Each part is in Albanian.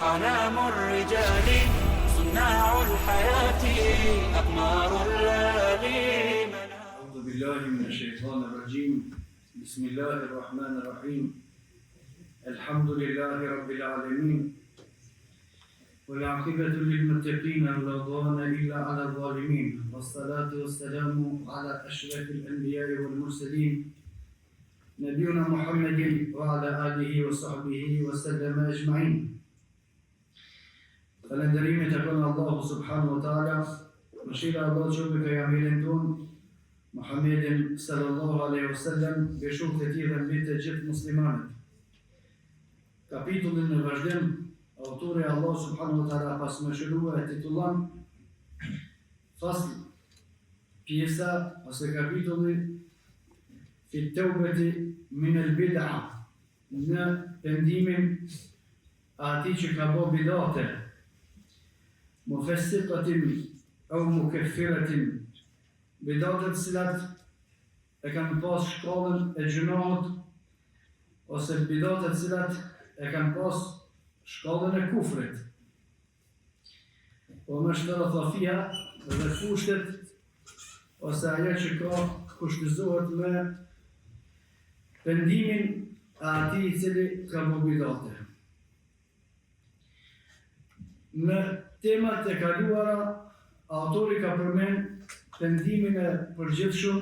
أعلام الرجال صناع الحياة أقمار الليالي. أعوذ بالله من الشيطان الرجيم. بسم الله الرحمن الرحيم. الحمد لله رب العالمين، والعاقبة للمتقين ولا عدوان إلا على الظالمين، والصلاة والسلام على أشرف الأنبياء والمرسلين نبينا محمد وعلى آله وصحبه وسلم أجمعين. Falënderimet e bën Allahu subhanahu wa taala, mëshira e Allahut qoftë me pejgamberin ton Muhammedin sallallahu alaihi wasallam, beshukët e tij dhe mbi të gjithë muslimanët. Kapitullin në vazhdim, autori Allah subhanahu wa taala pas mëshiruar e titullon Fasl, pjesa ose kapitulli fi tawbati min al-bid'a, në pendimin atij që ka bërë bidate, mufessiqatin au mukaffiratin, bidatet cilat e kanë pas shkallën e gjunahut, ose bidatet cilat e kanë pas shkallën e kufrit. Po më shtarafia dhe kushtet, ose ajo që ka kushtëzohet me pendimin e atij i cili ka bërë bidate. Në temat e kaluara, autori ka përmend pendimin e përgjithshëm,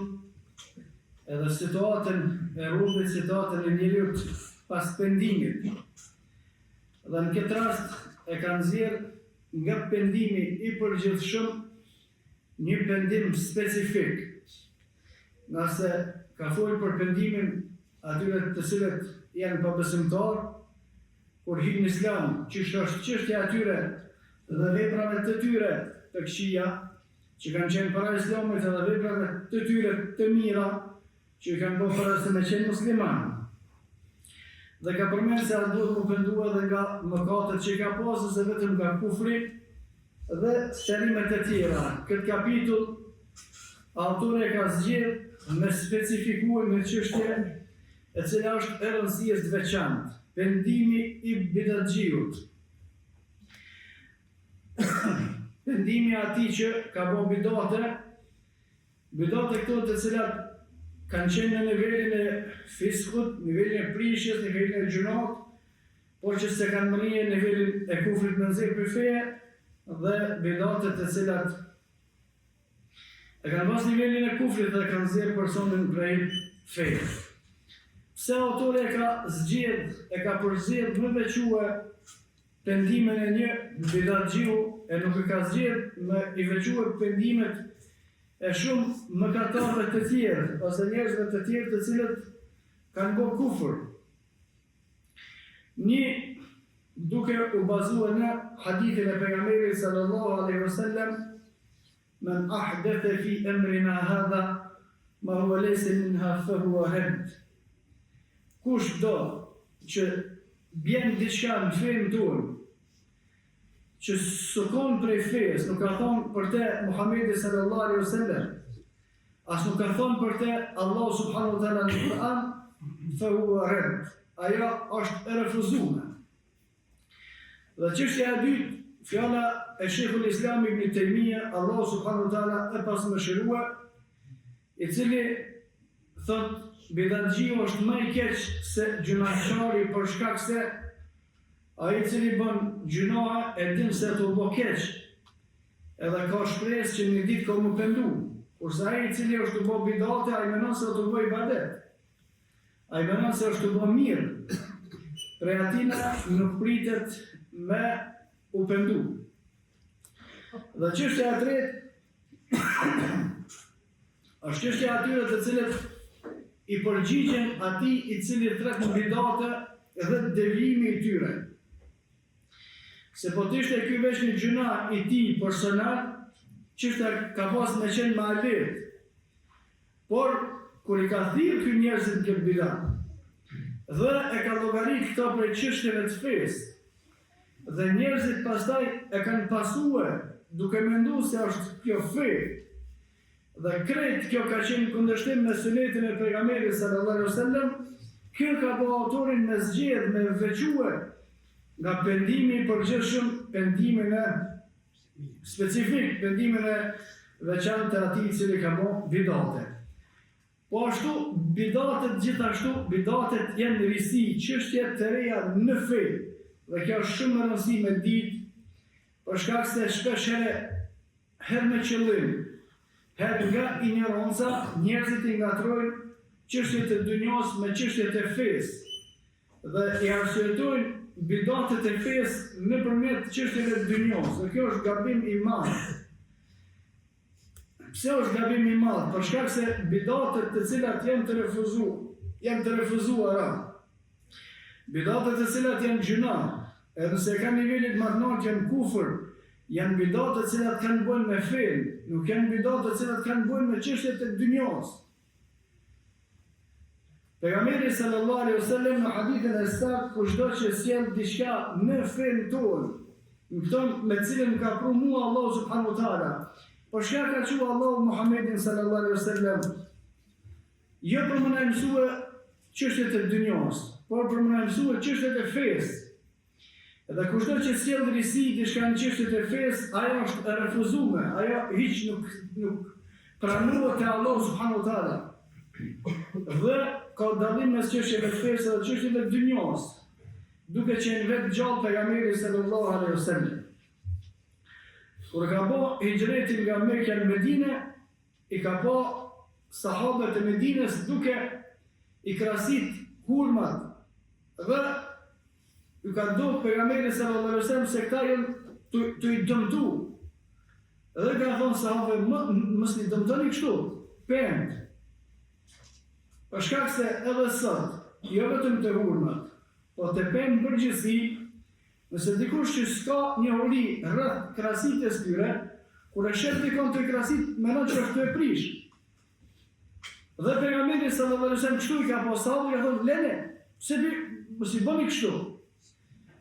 edhe situatën e robit, situatën e njeriut pas pendimit. Dhe në këtë rast e ka nxjerr nga pendimi i përgjithshëm një pendim specifik. Nëse ka folur për pendimin atyre të cilët janë pabesimtar, kur hyn në Islam, ç'është çështja atyre dhe veprave të tyre të këqija, që kanë qenë para Islamit, edhe veprave të tyre të mira, që kanë bërë para se me qenë musliman. Dhe ka përmenë se atë duhet më pendua dhe nga mëkatet që ka pasë, se vetëm nga kufri dhe shërimet e tjera. Këtë kapitull, autore ka zgjedhë me specifikuar me çështje e cila është e rëndësishme të veçantë, pendimi i bidatxhiut. Pendimi atij që ka bërë bidate këto të cilat kanë qenë në nivelin e fiskut, nivelin e prishjes, nivelin e gjunahut, por që se kanë mërije nivelin e kufrit në nxjerr për feje, dhe bidate të cilat e kanë pas nivelin e kufrit dhe kanë nxjerr personin prej feje. Pse autori e ka përzgjedhë më veçuar pendimin e një bidatxhiu, e nuk e ka zgjedhë me i veçuar pendimet e shumë mëkatarëve të tjerë, ose njerëzve të tjerë të cilët kanë bërë kufër. Një, duke u bazuar në hadithin e pejgamberit sallallahu alaihi wasallam, men ahdatha fi amrina hadha ma huwa laysa minha fa huwa radd. Kush do që bjen diçka në fenë tonë, që s'kon prej fejes, nuk ka thonë për te Muhammedi sallallahu alaihi wasallam, as nuk ka thonë për te Allah subhanahu wa taala në Kur'an, fa huwa radd. Ajo është e refuzuar. Dhe çështja e dytë, fjala e Sheikhul Islam Ibn Taymija, Allah subhanahu wa taala e pasmëshiruar, i cili thot bidatxhiu është më i keq se gjunaqari, për shkak se ai i cili bën gjunahe e din se të bë keq, edhe ka shpresë që një ditë ka më pendu. Kurse ai i cili është të bë bidate, ai mendon se të bë ibadet. Ai mendon se është të bë mirë. Prej atina nuk pritet me u pendu. Dhe çështja e tretë është çështja e atyre të cilët i përgjigjen atij i cili thret në bidate dhe devijimi i tyre. Se po të ishte ky veç një gjuna i tij personal, çështja ka pas me qenë më e lehtë. Por kur i ka thirrë ky njerëzit këtë bidat, dhe e ka llogarit këto prej çështjeve të fesë, dhe njerëzit pastaj e kanë pasuar duke menduar se është kjo fe, dhe krejt kjo ka qenë kundërshtim me sunetin e pejgamberit sallallahu alaihi wasallam, kjo ka bërë autorin me zgjedhë, me veçuar nga pendimi i përgjithshëm, pendimin e specifik, pendimin e veçantë të atij i cili ka bërë bidate. Po ashtu, bidatet janë risi, çështje të reja në fe, dhe kjo është shumë e rëndësishme me ditë, për shkak se shpesh herë me qëllim, herë nga ignoranca, njerëzit i ngatrojnë çështjet e dunjos me çështjet e fesë, dhe i arsyetojnë bidatet e fesë nëpërmjet çështjeve të dunjos, dhe kjo është gabim i madh. Pse është gabim i madh? Për shkak se bidatet të cilat janë të refuzuara, bidatet të cilat janë gjuna, edhe se ka nivelit madhnor janë kufër, janë bidatet të cilat kanë bën me fen, nuk janë bidatet të cilat kanë bën me çështjet e dunjos. Pejgamberi sallallahu alaihi wasallam në hadithin e saktë, kushdo që sjell diçka në fen tonë, në këtë me cilën ka pru mua Allahu subhanahu wa taala, por shka ka thënë Allahu Muhammedin sallallahu alaihi wasallam, jo për më na mësua çështjet e dunjos, por për më na mësua çështjet e fesë. Edhe kushdo që sjell risi diçka në çështjet e fesë, ajo është e refuzuar, ajo hiç nuk pranohet te Allahu subhanahu wa taala. Dhe ka dallim mes çështjeve të fesë dhe çështjeve të dunjos, duke qenë vetë gjallë pejgamberi sallallahu alaihi wasallam. Kur ka bo hijretin nga Mekja në Medinë, i ka bo sahabët e Medinës duke i krasit hurmat dhe ju ka do pejgamberi sallallahu alaihi wasallam se këta janë të i dëmtu. Dhe ka thonë sahabëve, mos i dëmtoni kështu, pend. Për shkak se edhe sot, jo vetëm të hurmat, po të pend përgjithësi. Nëse dikush që s'ka një uri rreth krasitës tyre, kur e shef dikon të krasit, menon që është të e prish. Dhe pejgamberi sallallahu alaihi wasallam kështu i ka po sahabët, ka thonë, lene, mos i bëni kështu.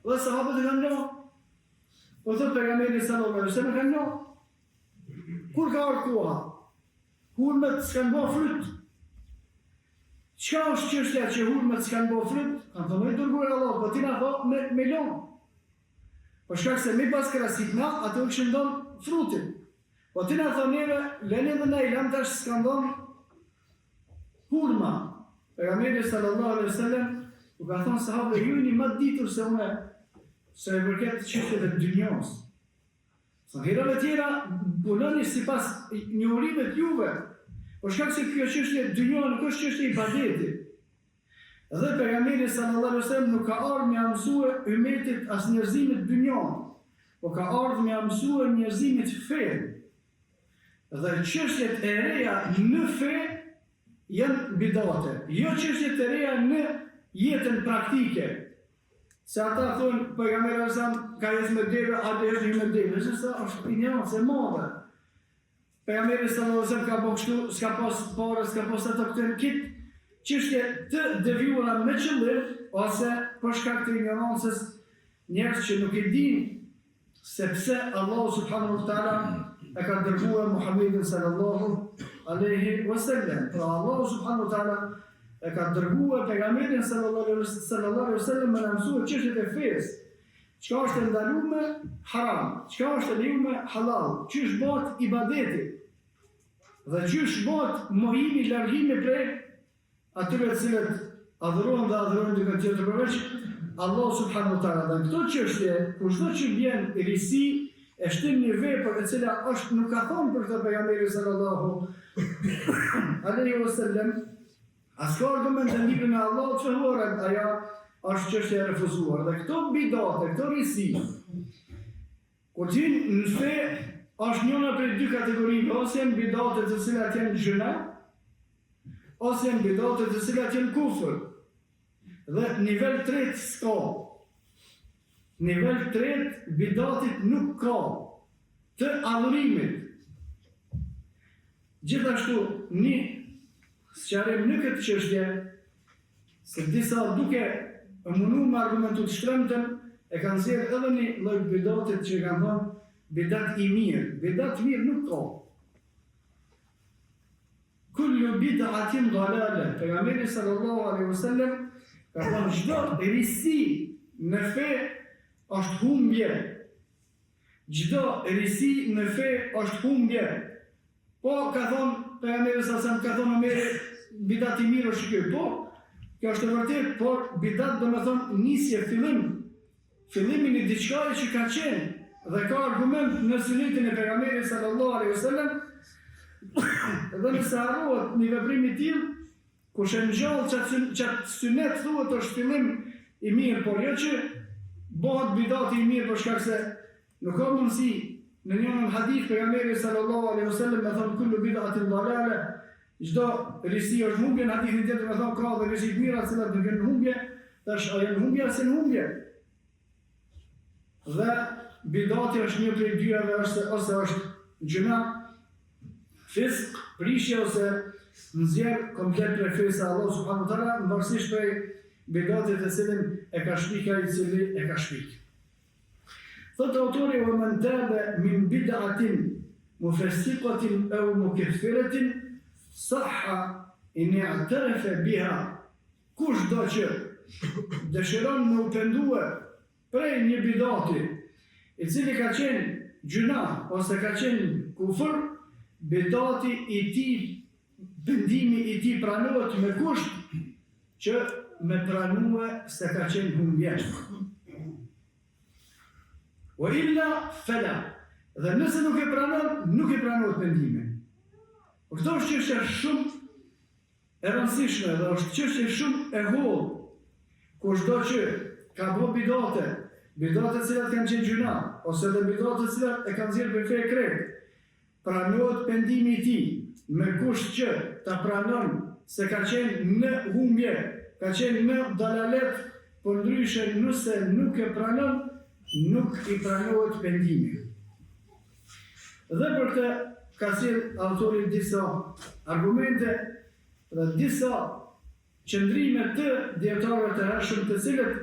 Dhe sahabët e kanë no. Po thot pejgamberi sallallahu alaihi wasallam kanë no. Kur ka ardhur koha, hurmet s'kan bë fryt. Çka është çështja që hurmet s'kan bë fryt? Kanë thonë dërguar Allah, po ti na thon me lon. Për shkak se mi pas krasit na, ato u shëndon frutin. Po ti na thonjeve, lene dhe na i lam tash s'kan dhon hurma. Pejgamberi sallallahu alaihi wasallam u ka thonë sahabëve, ju jeni më ditur se unë, se e përket çështjeve të dunjos. Sa herëve tjera punoni sipas njohurive të juve. Për shkak se kjo çështje dunjore nuk është çështje ibadeti. Dhe pejgamberi sallallahu alaihi wasallam nuk ka ardhur me mësue ummetit as njerëzimit dunjon, po ka ardhur me mësue njerëzimit fe. Dhe çështjet e reja në fe janë bidate, jo çështjet e reja në jetën praktike. Se ata thonë pejgamberi sallallahu ka jesë me deve, atë është me deve, është ignorancë e madhe. Pejgamberi sallallahu alaihi wasallam ka bëu kështu, s'ka pas parë, s'ka pas ato këto kit. Çështje të devijuara me qëllim, ose për shkak të ignorancës, njerëz që nuk e dinë se pse Allahu subhanahu wa taala e ka dërguar Muhammedin sallallahu alaihi wasallam. Pra Allahu subhanahu wa taala e ka dërguar pejgamberin sallallahu alaihi wasallam me mësuar çështjet e fesë. Çka është ndaluar haram, çka është lejuar halal, çish bëhet ibadeti. Dhe çish bëhet mohimi, largimi prej atyre të cilët adhurojnë dhe adhurojnë duke tjetër përveç Allah subhanahu wa taala. Dhe këto çështje, kushdo që vjen risi, e shtin një vepër e cila është nuk ka thonë për këtë pejgamberi sallallahu alaihi wasallam, as ka argument në librin e Allahut që thuhet ajo është çështje e refuzuar. Dhe këto bidate, këto risi, kur ti në fe është njëna prej dy kategorive, ose janë bidate të cilat janë gjëna, ose janë bidate të cilat janë kufër. Dhe nivel 3 s'ka. Nivel 3 bidatit nuk ka të adhurimit. Gjithashtu, një sqarim në këtë çështje, se disa duke mundu me argumentu të shtremtën, e kanë zirë edhe një lloj bidatit që kanë thonë bidat i mirë. Bidat mirë nuk ka. Kullu bid'atin dalale. Pejgamberi sallallahu alaihi wasallam ka thënë çdo risi në fe është humbje. Çdo risi në fe është humbje. Po ka thonë pejgamberi sa ka thonë me bidat I mirë është kjo. Po, kjo është e vërtet, por bidat do me thonë nisje, fillimin I diçkaje që ka qenë dhe ka argument në sunetin e pejgamberit sallallahu alaihi wasallam dhe nëse harrohet një veprim I tillë, kush e ngjall çat sunet thuhet është fillim I mirë, por jo që bëhet bidati I mirë për shkak se nuk ka mundësi në një hadith pejgamberi sallallahu alaihi wasallam me thonë kullu bid'atin dalale, çdo risi është humbje, në hadithin tjetër me thonë ka dhe risi të mira të cilat nuk janë humbje, tash a janë humbje ose në humbje. Dhe bidati është një prej dyave ose është gjuna, fisk, prishje ose nxjerr komplet prej fesë Allah subhanahu wa taala, varësisht prej bidatit të cilin e ka shpik ai I cili e ka shpik. Thotë autori wa man taba min bid'atin mufassiqatin aw mukaffiratin sahha in i'tarafa biha. Kush do që dëshiron me u pendue prej një bidati I cili ka qenë gjuna ose ka qenë kufër, bidati I tij, pendimi I tij pranohet me kusht që me pranue se ka qenë humbje. O illa fela. Dhe nëse nuk e pranohet pendime. Këto është çështje shumë e rëndësishme dhe është çështje shumë e hollë. Kushdo që ka bërë bidate cilat kanë qenë gjuna, ose dhe bidate cilat e kanë nxjerrë për fe e krejt, pranohet pendimi I tij, me kusht që ta pranon se ka qenë në humbje, ka qenë në dalalet, por ndryshe nëse nuk e pranon, nuk I pranohet pendimi. Dhe për këtë ka sjell autori disa argumente dhe disa qëndrime të dietarëve të hershëm të cilët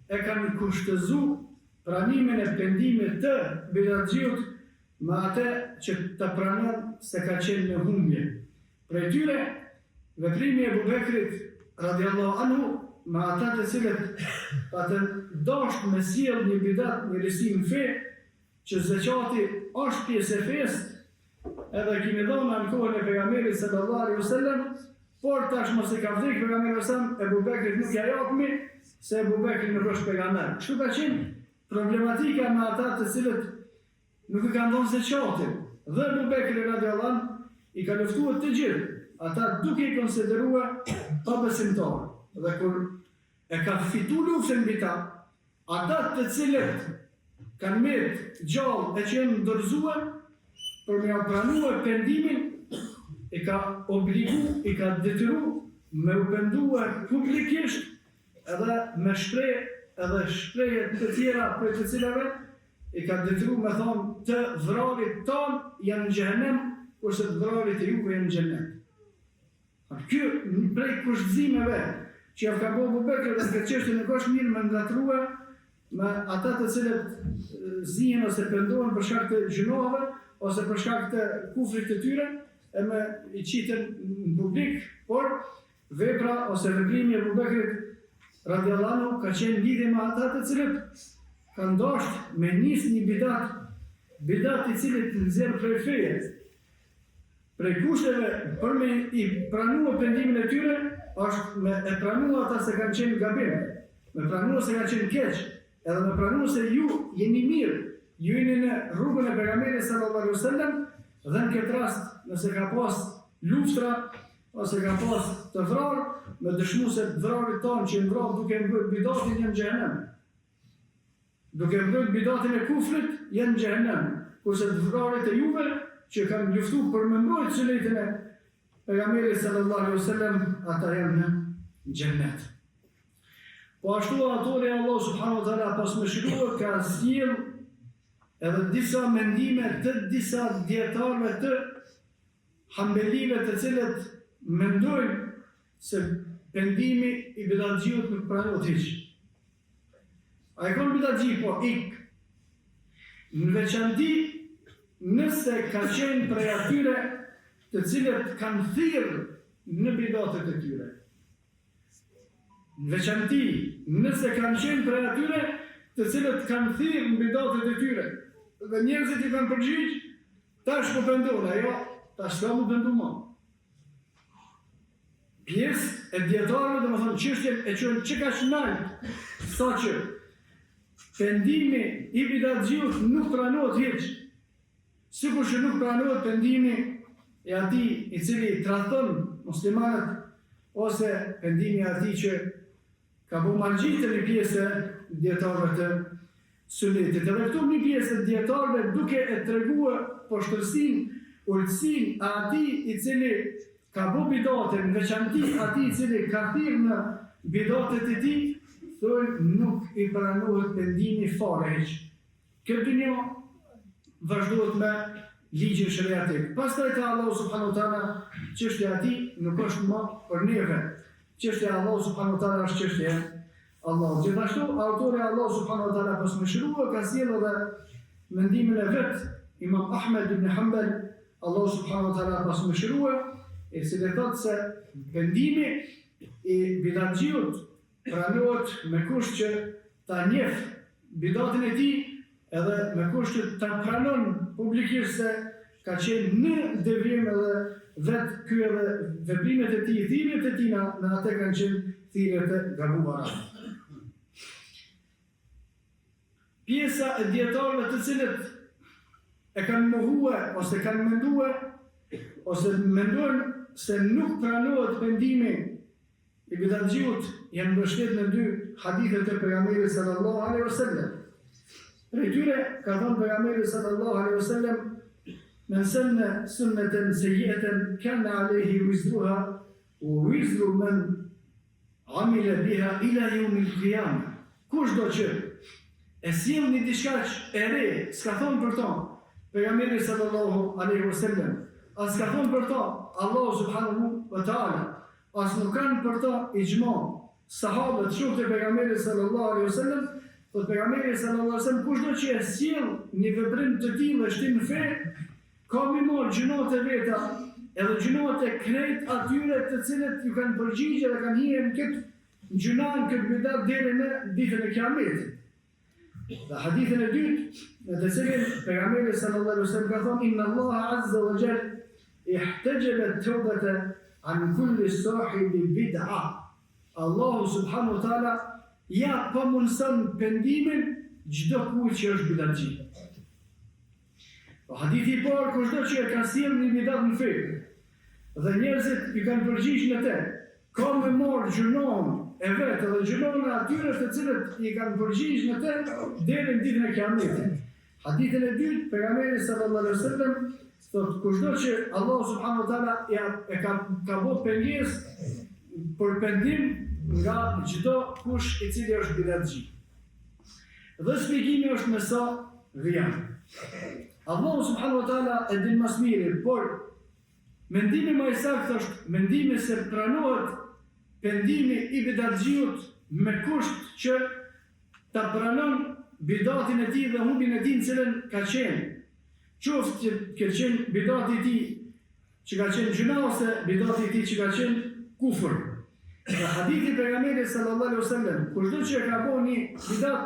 e kanë kushtëzuar pranimin e pendimit të bidatxhiut me atë që të pranon se ka qenë në humbje. Prej tyre, veprimi e Abu Bekrit radiallahu anhu me ata të cilët atë dasht me sjell një bidat, një risi në fe, që zeqati është pjesë e fesë, edhe kemi dhënë në kohën e pejgamberit sallallahu alaihi wasallam, por tash mos e ka vdekë pejgamberi sallallahu alaihi wasallam, Abu Bekrit nuk ja japmi se Abu Bekri nuk është pejgamber. Kështu ka qenë problematika me ata të cilët nuk e kanë dhënë zeqatin. Dhe Abu Bekri radiallahu anhu I ka luftuar të gjithë, ata duke I konsideruar pabesimtar. Dhe kur e ka fitu luftën mbi ta, ata të cilët kanë met gjallë e që janë ndërzuar për me pranuar pendimin, I ka obligu, I ka detyru me u penduar publikisht edhe me shprehje të tjera për të cilave I ka detyru me thonë të vrarit ton janë në xhehenem, kurse të vrarit e juve janë në xhenet. Kjo prej kushtëzimeve që ja ka bërë Abu Bekri dhe këtë çështje nuk është mirë me ngatrua me ata të cilët zihen ose pendohen për shkak të gjunohave ose për shkak të kufrit të tyre e me I qiten në publik, por vepra ose veprimi e Abu Bekrit radiallahu anhu ka qenë lidhje me ata të cilët kanë dashur me nis një bidat I cili të nxjerr prej feje, prej kushteve për me I pranuar pendimin e tyre, është me e pranuar ata se kanë qenë gabim, me pranuar se kanë qenë keq, edhe me pranuar se ju jeni mirë, ju jeni në rrugën e pejgamberit sallallahu alaihi wasallam, dhe në këtë rast nëse ka pas luftra ose ka pas të vrarë, me dëshmu se të vrarit tonë që në vrarë duke mbrojt bidatin janë në xhehenem. Duke mbrojt bidatin e kufrit janë në xhehenem. Kurse të vrarit e juve që kanë luftu për me mbrojt sunetin e pejgamberit sallallahu alaihi wasallam, ata janë në xhenet. Po ashtu autori Allah subhanahu wa taala pas me shkruar ka sjell edhe disa mendime të disa dietarëve të Hambelive të cilët mendojnë se pendimi I bidatxhiut nuk pranohet hiç. A e kon bidatxhi po ik. Në veçanti nëse ka qenë prej atyre të cilët kanë thirrë në bidatet e tyre. Në veçanti nëse kanë qenë prej atyre të cilët kanë thirrë në bidatet e tyre. Dhe njerëzit i kanë përgjigj, tash po pendona, jo, tash ka më pendu më. Pjesë e dietarëve domethënë çështjen e çon çka shnal, sa që pendimi i bidatxhiut nuk pranohet hiç. Sikur që nuk pranohet pendimi e atij i cili trahton muslimanët ose pendimi i atij që ka bu margjitë një pjesë dietarëve të sunetit. Edhe këtu një pjesë dietarëve duke e treguar poshtërsinë, ulësinë e atij i cili ka bu bidatën, në veçanti atij i cili ka thirrë në bidatet e tij, thonë nuk i pranohet pendimi fare hiç. Kjo dynjë vazhdohet me ligjin shariatik. Pastaj te Allahu subhanahu wa taala, çështja e atij nuk është më për neve. Çështja e Allahu subhanahu wa taala është çështja e Allahut. Gjithashtu autori Allahu subhanahu wa taala pas mëshiruar ka sjellë edhe mendimin e vet Imam Ahmed ibn Hanbal, Allahu subhanahu wa taala pas mëshiruar, e cili thotë se vendimi i bidatxhiut pranohet me kusht që ta njeh bidatin e tij edhe me kusht që ta pranon publikisht se ka qenë në devijim edhe vetë ky edhe veprimet e tij, thirrjet e tij në atë kanë qenë thirrje të gabuara. Pjesa e dietarëve të cilët e kanë mohuar ose kanë menduar ose mendojnë se nuk pranohet pendimi i bidatxhiut janë mbështetur në dy hadithet e pejgamberit sallallahu alaihi wasallam. Prej tyre ka thënë pejgamberi sallallahu alaihi wasallam: "Men sanna sunnatan sayyi'atan kana alayhi wizruha wa wizru man amila biha ila yawm al-qiyamah." Kushdo që e sjell një diçka e re, s'ka thonë për to pejgamberi sallallahu alaihi wasallam, as ka thonë për to Allahu subhanahu wa taala, as nuk kanë për to ijma sahabët shokët e pejgamberit sallallahu alaihi wasallam. Po pejgamberi sallallahu alaihi wasallam kushdo që e sjell një veprim të tillë shtim në fe, ka më marrë gjunat e veta, edhe gjunat e krejt atyre të cilët ju kanë përgjigjë dhe kanë hyrë në këtë gjunan, këtë bidat deri në ditën e Kiametit. Dhe hadithin e dytë, në të cilin pejgamberi sallallahu alaihi wasallam ka thonë: "Inna Allaha azza wa jalla ihtajaba at-tawbata an kulli sahibi bid'a." Allahu subhanahu wa taala ja pëmundson pendimin çdo kujt që është bidatxhi. Po hadithi i parë, kushdo që e ka sjellë një bidat në fe dhe njerëzit i kanë përgjigjë në të, ka me marrë gjunon e vetë dhe gjunon e atyre të cilët i kanë përgjigjë në të deri në ditën e Kiametit. Hadithin e dytë, pejgamberi sallallahu alaihi wasallam thotë: kushdo që Allahu subhanahu wa taala e ka bërë pengesë për pendim nga çdo kush i cili është bidatxhi. Dhe shpjegimi është me sa vjen. Allahu subhanahu wa taala e din më së miri, por mendimi më i saktë është mendimi se pranohet pendimi i bidatxhiut me kusht që ta pranon bidatin e tij dhe humbin e tij në cilën ka qenë. Qoftë që ka qenë bidati i tij që ka qenë gjuna ose bidati i tij që ka qenë kufër. Në hadithi pejgamberit sallallahu alaihi wasallam, kushdo që e ka bërë një bidat,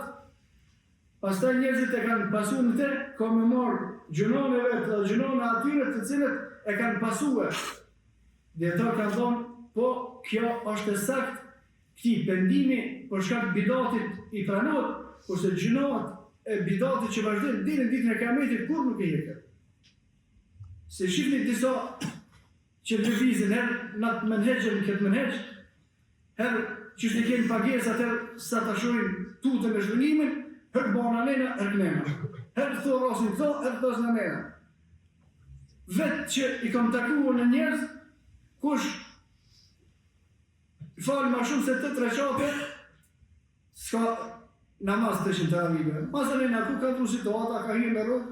pastaj njerëzit e kanë pasur në të, ka me marrë gjunon e vetë dhe gjunon e atyre të cilët e kanë pasuar. Dietar kanë thonë: po kjo është e saktë, këtij pendimi për shkak bidatit i pranohet, kurse gjunat e bidatit që vazhdojnë deri në ditën e Kiametit kur nuk e heqën. Se shihni disa që lëvizin herë në menhexhin këtë menhexh, herë që shtë kenë pagesat, herë sa të shohin tutën e zhvënimin, herë bana nena, herë nena. Herë thë rasin këto, herë thës në nena. Vetë që i kam takuar në njerëz, kush falë ma shumë se të treqate, s'ka namaz të shën të avive. Masë nena, ku ka të situata, ka hirë me rrugë,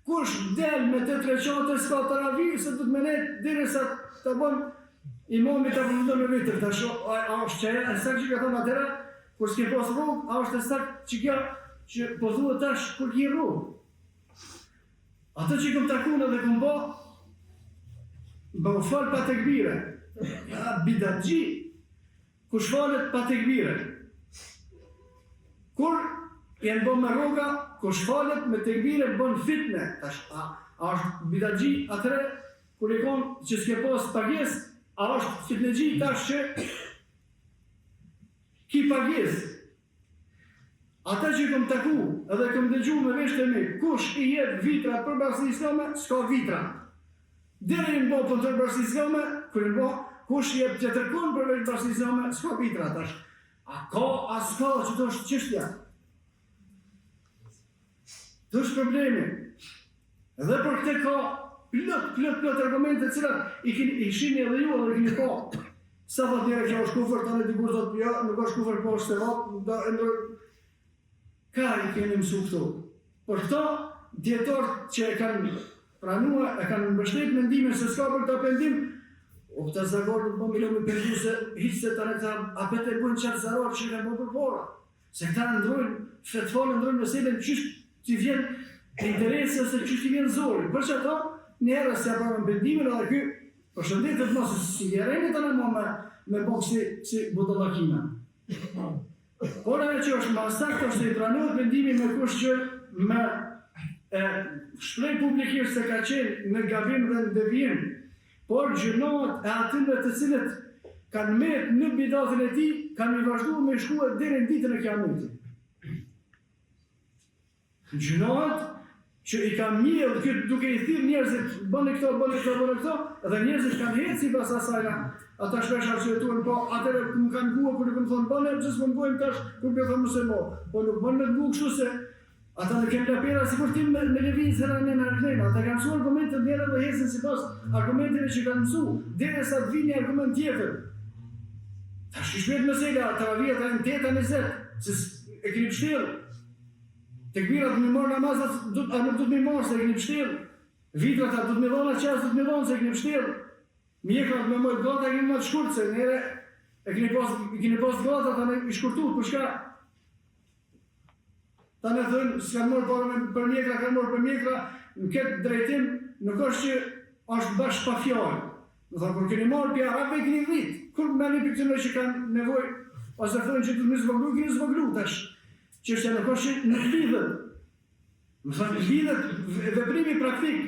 kush del me të treqate, s'ka të avive, se të të menet, dire sa të bënë imamit të përmëndo me vitër, të sho, a është që e sakë që ka thonë atëra, kur s'ke pas rrugë, a është e sakë që kja që po thuë tash kur ki rrugë. Ato që i këm takune dhe këm ba u falë pa tekbire. Ja, bidatxhi, kush falet pa tekbire. Kur Jenë bën me rroga, kush falet me tekbire bën fitne. Tash, a është bidatxhi atëre, kur i konë që s'ke pas pagesë, a është fitnexhi tash që ki pagesë. Ata që kom taku edhe kom dëgju me vesh të mi, kush i jep vitra për Bashkinë Islame, s'ka vitra. Deri në bo për Bashkinë Islame, kur në bo, kush i jep që tërkun për vesh Bashkinë Islame, s'ka vitra tash. A ka, a s'ka, që të është qështja. Të është problemi. Edhe për këte ka plot argumente cilat i shini edhe ju edhe i kini pa. Sa thot njëre kjo është kufër, tani dikur thot jo, nuk është kufër, po është sevat, ka i keni mësu këtu. Por këto djetarët që e kanë pranua, e kanë mbështet mendimin se s'ka për këta pendim, o këta zagarë nuk më milo me pendu se hiqë se të këta apet e bujnë qatë zararë që kanë bërë për pora. Se këta ndrojnë, fetfalë ndrojnë meselën qysh që vjen interesi ose qysh që vjen zori. Për që ato, njerë se apërën pendimin edhe ky, për shëndetet mos si vjereni të në më me bokë si budallakina. Por e që është masakt është i pranohet pendimi me kush që me shprej publikisht se ka qenë në gabim dhe në devijim, por gjënohet e atyre të cilët kanë met në bidatën e tij, kanë i vazhduar me shkuar deri në ditën e Kiametit. Gjënohet që i kam mirë këtë duke i thirrë njerëzit bëni këto, dhe njerëzit kanë heqë sipas asaj. Ata shpesh arsyetuan, po atëre më kanë bua kur i kam thonë bëne, pse s'më bojmë tash kur më thonë mos e mo. Po nuk bën me bu kështu se ata në kemë lapera sikur ti me lëvizje në argëna. Ata kanë mësuar argumente ndjera dhe hesin sipas argumenteve që kanë mësuar, derisa të vini argument tjetër. Tash i shpejt mesela, taravia ka në 8:20, se e keni pështirë. Tekbirat me marr namazat, a nuk do të më marr se e keni pështirë. Vitrat do të më dhona çast, do të më dhona se e keni pështirë. Mjekrat me mojë gata e keni më të shkurt se nere e keni pas gata tani i shkurtuar për çka? Tani thënë s'ka marrë parë për mjekra, ka marrë për mjekra, në këtë drejtim nuk është që është bash pa fjalë. Do thonë kur keni marrë për arabë keni vit. Kur më në pikë që kanë nevojë ose thonë që do të zvoglu, keni zvoglu tash. Çështja nuk është në lidhet. Do thonë lidhet veprimi praktik.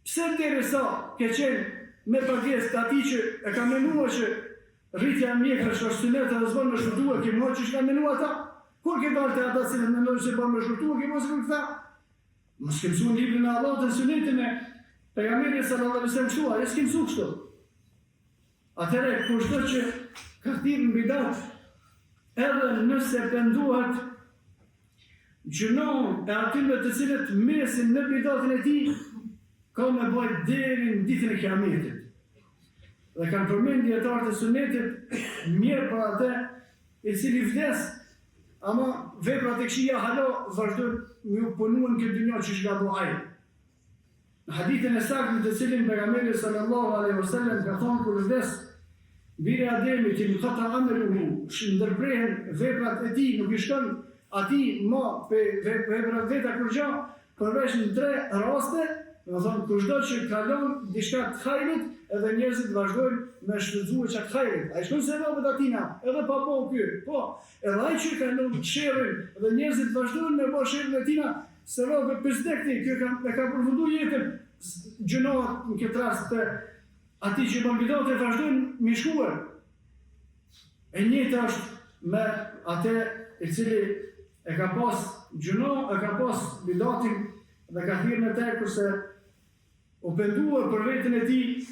Pse derisa ke qenë me pagesë të ati që e ka menuar që rritja e mjekrës është sunet edhe s'bën me shkurtua, ke mojë që shka menuar ata? Kur ke dalë të ata cilët mendojnë se bën me shkurtua, ke mojë se këta? Mos ke mësuar librin e Allahut dhe sunetin e pejgamberit sallallahu alaihi wasallam kështu, ai s'ke mësuar kështu. Atëherë kushdo që ka thirrë në bidat, edhe nëse penduhet gjënon e atyre të cilët mesin në bidatën e tij, ka me bëjt deri në ditën e Kiametit. Dhe kanë përmend dietarët e sunetit mirë për atë i cili vdes, ama veprat e këqija halo vazhdojnë me u punu në këtë dynjë që shka bo ai. Në hadithin e saktë të cilin pejgamberi sallallahu alaihi wasallam ka thonë kur vdes biri Ademit që khata amaluhu, ndërprehen veprat e tij, nuk i shkon atij më veprat veta kur gjë, përveç në 3 raste. Do thonë kushdo që kalon diçka të hajrit, edhe njerëzit vazhdojnë me shfrytzuar çka të hajrit. Ai shkon se robët atina, edhe pa po ky. Po, edhe ai që kalon sherrin, edhe njerëzit vazhdojnë me bësh sherrin e tina, se robët pëzdekti, kjo e ka përfunduar jetën. Gjënohet në këtë rast të atij që bën bidatë vazhdojnë me shkuar. E njëjta është me atë i cili e ka pas gjëno, e ka pas bidatin dhe ka thirrë në te kurse u penduar për vetën e tij,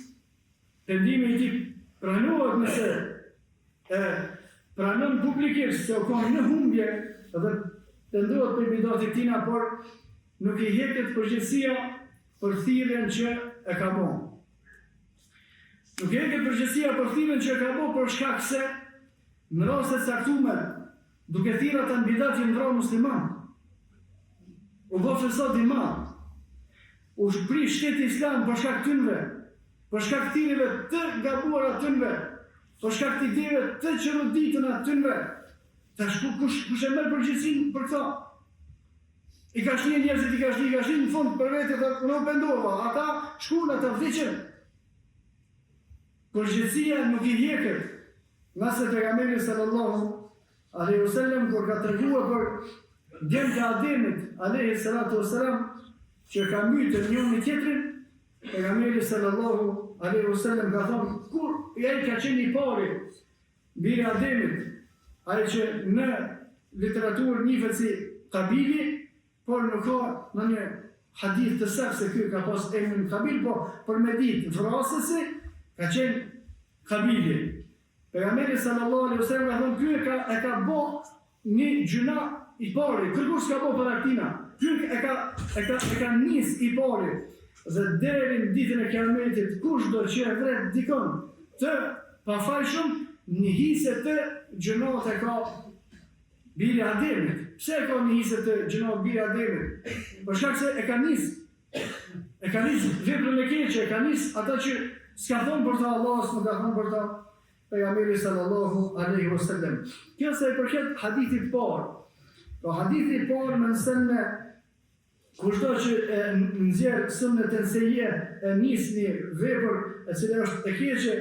pendimi i tij pranohet nëse pranon publikisht se u ka në humbje dhe pendohet për bidatin e tina, por nuk i heqet përgjegjësia për thirrjen që e ka bën. Nuk i heqet përgjegjësia për thirrjen që e ka bën për shkak se në raste të caktuara, duke thirrur ata në bidatin e ndrojë musliman, u bë fesad i madh. U shpri shteti islam për shkak të tyre, për shkak të tireve të gabuara të tyre, për shkak të ideve të çrrodituna të tyre. Tash kush e merr përgjegjësinë për këtë? I ka shlinë njerëzit, i ka shlinë në fund për vetë, dhe unë pendova, ata shkuan, ata vdiqën. Përgjegjësia nuk i hjeket. Nëse pejgamberi sallallahu alaihi wasallam kur ka treguar për djemt e Ademit, alayhi salatu wassalam, që ka mbytur njëri tjetrin, pejgamberi sallallahu alaihi wasallam ka thonë, kur ai ka qenë i pari, biri Ademit, ai që në literaturë njihet si Kabili, por nuk ka në një hadith të saktë se ky ka pas emrin Kabil, po për me ditë vrasësi ka qenë Kabili. Pejgamberi sallallahu alaihi wasallam ka thonë, ky e ka bë një gjuna i pari, kërkush ka bë për aktina, ky e ka nis i pari. Dhe deri në ditën e Kiametit, kushdo që e vret dikon të pafajshëm, një hise të gjunat e ka biri Ademit. Pse e ka një hise të gjunat biri Ademit? Për shkak se e ka nis veprën e keqe, e ka nis ata që s'ka thonë për ta Allah, s'ka thonë për ta pejgamberi sallallahu alaihi wasallam. Kjo se e përket hadithit parë. Po hadithi i parë më nësën me kushdo që nxjerr sunnet e seje e nis një vepër e cila është e keqe,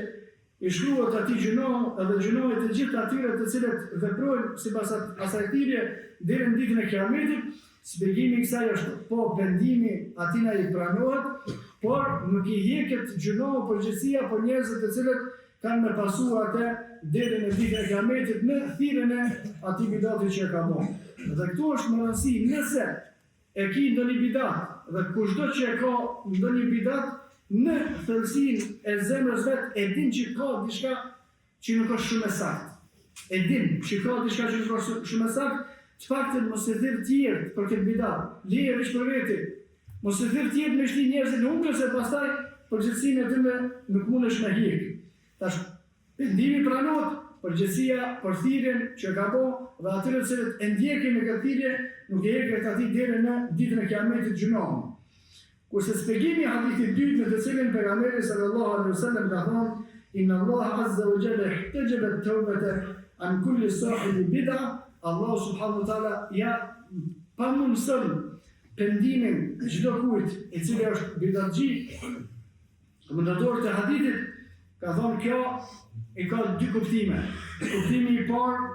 i shkruhet atij gjunoh edhe gjunohet të gjithë atyre të cilët veprojnë sipas asaj thirrje deri në ditën e Kiametit. Shpjegimi i kësaj është po pendimi atina i pranohet, por nuk i hjeket gjunoh përgjegjësia për njerëzit të cilët kanë me pasu atë deri në ditën e Kiametit në thirrjen e atij bidati që ka bërë. Dhe këtu është më rëndësi, nëse e ki ndonjë bidat dhe kushdo që e ka ndonjë bidat, në thellësinë e zemrës vet e din që ka diçka që nuk është shumë e saktë. E din që ka diçka që nuk është shumë e saktë, të paktën mos e thirr tjerë për këtë bidat. Leje veç për veti. Mos e thirr tjerë me shtin njerëzit në humbje se pastaj përgjegjësinë e tyre nuk mundesh me hiq. Tash pendimi pranohet, përgjegjësia për thirrjen që ka bë dhe atyre që e ndjekin në këtë thirrje nuk e heqet atij deri në ditën e Kiametit gjunohën. Kurse shpjegimi i hadithit dytë në të cilin pejgamberi sallallahu alaihi wasallam ka thënë, inna Allah azza wa jalla ihtajaba at-tawbata an kulli sahibi bid'a, Allah subhanahu wa taala ja pamundson pendimin çdo kujt i cili është bidatxhi. Komentatorët e hadithit ka thonë kjo e ka dy kuptime. Kuptimi i parë,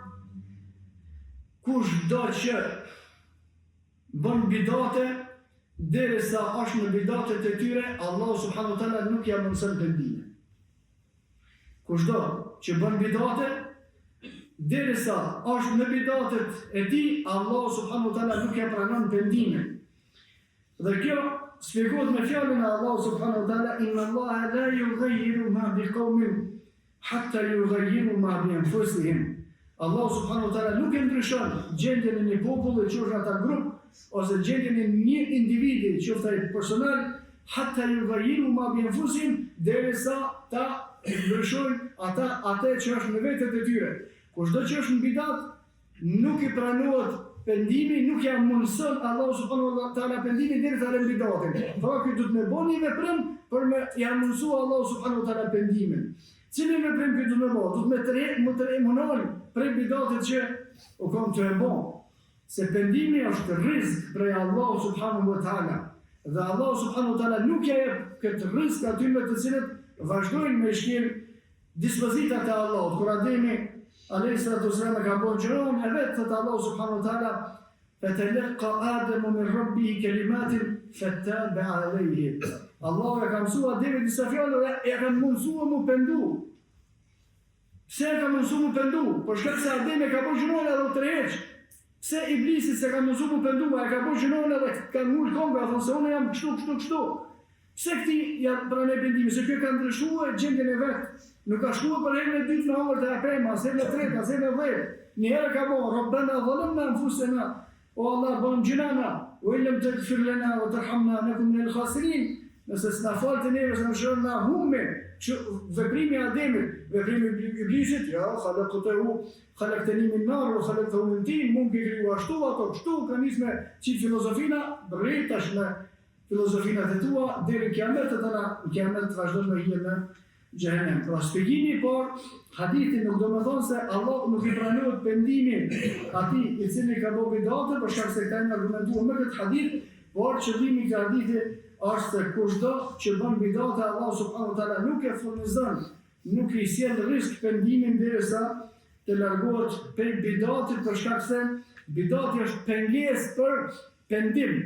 kushdo që bën bidate derisa është në bidatet e tyre, Allah subhanahu wa taala nuk ja mundson pendimin. Kushdo që bën bidate derisa është në bidatet e tij, Allah subhanahu wa taala nuk ja pranon pendimin. Dhe kjo shpjegohet me fjalën e Allah subhanahu wa taala, inna Allah la yughayyiru ma biqawmin hatta yughayyiru ma bi anfusihim. Allah subhanahu wa taala nuk e ndryshon gjendjen e një populli, që është ata grup, ose gjendjen e një individi, qoftë ai personal, hatta yughayyiru ma bi anfusihim, derisa ta ndryshojnë atë që është në vetet e tyre. Kushdo që është në bidat, nuk i pranohet pendimi, nuk ja mundson Allah subhanahu wa taala pendimin deri sa në bidatin. Pra ky duhet me bëni një veprim për me ja mundsu Allah subhanahu wa taala pendimin. Cilin veprim ky duhet me bëj? Duhet me të munoj prej bidatit që u kam të e bën. Se pendimi është rrezik prej Allah subhanahu wa taala. Dhe Allah subhanahu wa taala nuk ja jep këtë rrezik atyre të cilët vazhdojnë me shkel dispozitat e Allahut. Kur Ademi alayhi salatu wasalam ka bërë gjëron e vetë të Allah subhanahu wa taala, fatalaqa Adamu min rabbihi kalimatin fataba alayhi. Allah e ka mësua Ademi disa fjalë dhe e ka mësua mu pendu. Pse e ka mësua mu pendu? Për shkak se Ademi ka bërë gjëron edhe u tërheq. Pse Iblisi se ka mësua mu pendu, e ka bërë gjëron edhe ka ngul konga, thonë se unë jam kështu. Pse këti janë pranë pendimi, se kjo ka ndryshuar gjendjen e vet. Nuk ka shkuar për herën e dytë në orë të apema, as herën e tretë, as herën e dhjetë. Një herë ka bërë, Rabbana zalamna anfusana, o Allah bën gjinana, o illam taghfir lana wa tarhamna nakum min al-khasirin. Nëse s'na fal të neve, s'na shon na humbë. Veprimi i Ademit, veprimi i Iblisit, ja, khalaqtani min nar wa khalaqtahu min tin, mund të kriju ashtu ato, kështu ka nisme çit filozofina, rritash me filozofinat e tua deri kiamet vazhdon me hyrje në xhenem. Pra shpjegimi por hadithi nuk do të thonë se Allah nuk i pranohet pendimin atij i cili ka bërë bidate, për shkak se kanë argumentuar me këtë hadith, por qëllimi i këtij hadithi është se kushdo që bën bidate, Allah subhanahu wa taala nuk e furnizon, nuk i sjell risk pendimin derisa të largohet prej bidatit, për shkak se bidati është pengesë për pendim.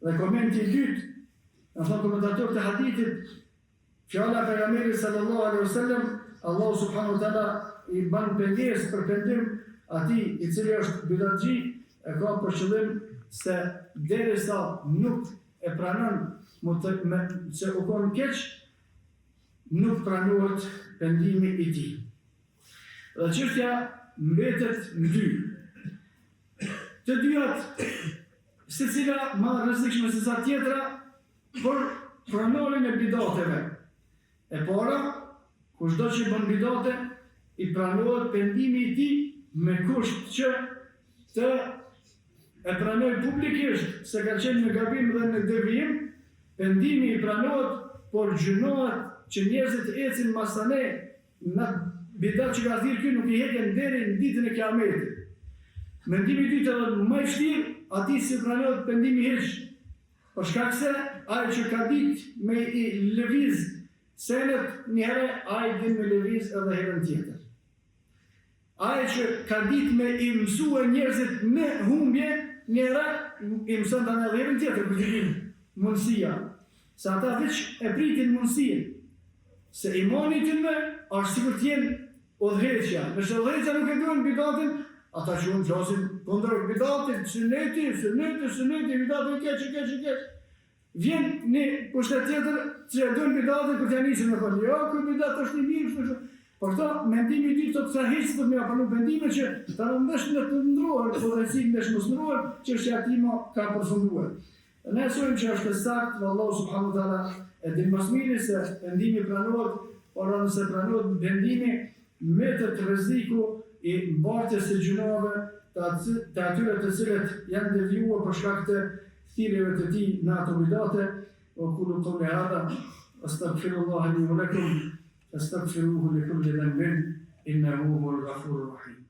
Dhe komenti i dytë, në thonë komentatorët e hadithit, fjala e pejgamberit sallallahu alaihi wasallam, Allahu subhanahu wa taala i ban pengesë për pendim atij i cili është bidatxhi, e ka për qëllim se derisa nuk e pranon se u kon keq, nuk pranohet pendimi i tij. Dhe çështja mbetet në dy. Të dyat, secila më rrezikshme se sa tjetra, për pranorin e bidateve. E para, kushdo që bën bidate, i pranohet pendimi i tij me kusht që të e pranoj publikisht se ka qenë në gabim dhe në devijim, pendimi i pranohet, por gjynohet që njerëzit ecin masane në bidat që ka thirrë ky nuk i heken deri në ditën e Kiametit. Mendimi i dytë edhe më i vështirë, atij si pranohet pendimi hiç, për shkak se ai që ka ditë me i lëviz senet një herë, ai din me lëviz edhe herën tjetër. Ai që ka ditë me i mësue njerëzit në humbje, një herë i mëson tani edhe herën tjetër për të dinë mundësia. Se ata veç e pritin mundësinë. Se imani të me është sikur të jenë udhëheqja. Nëse udhëheqja nuk e duan bidatin, ata që unë flasin kundër bidatit, süneti, bidatin keq. Vjen një pushtet tjetër që e duan bidatin për t'ja nisën me thonë, jo, kjo bidat është i mirë, por këto mendimi i dytë të trahisë të me apanu pendime që ta në ndesh në të ndruar, po dhe si ndesh më sëndruar, që është atima ka përfunduar. Ne sojmë që është saktë, dhe Allahu subhanahu wa taala e din më së miri se pendimi pranohet, por nëse pranohet pendimi me të rreziku i mbartjes së gjunave të atyre të cilët janë devijuar për shkak të thirrjeve të tij në ato bidate. Wa qulu qawli hadha astaghfirullaha li wa lakum fastaghfiruhu li kulli dhanbin innahu huwal ghafurur rahim.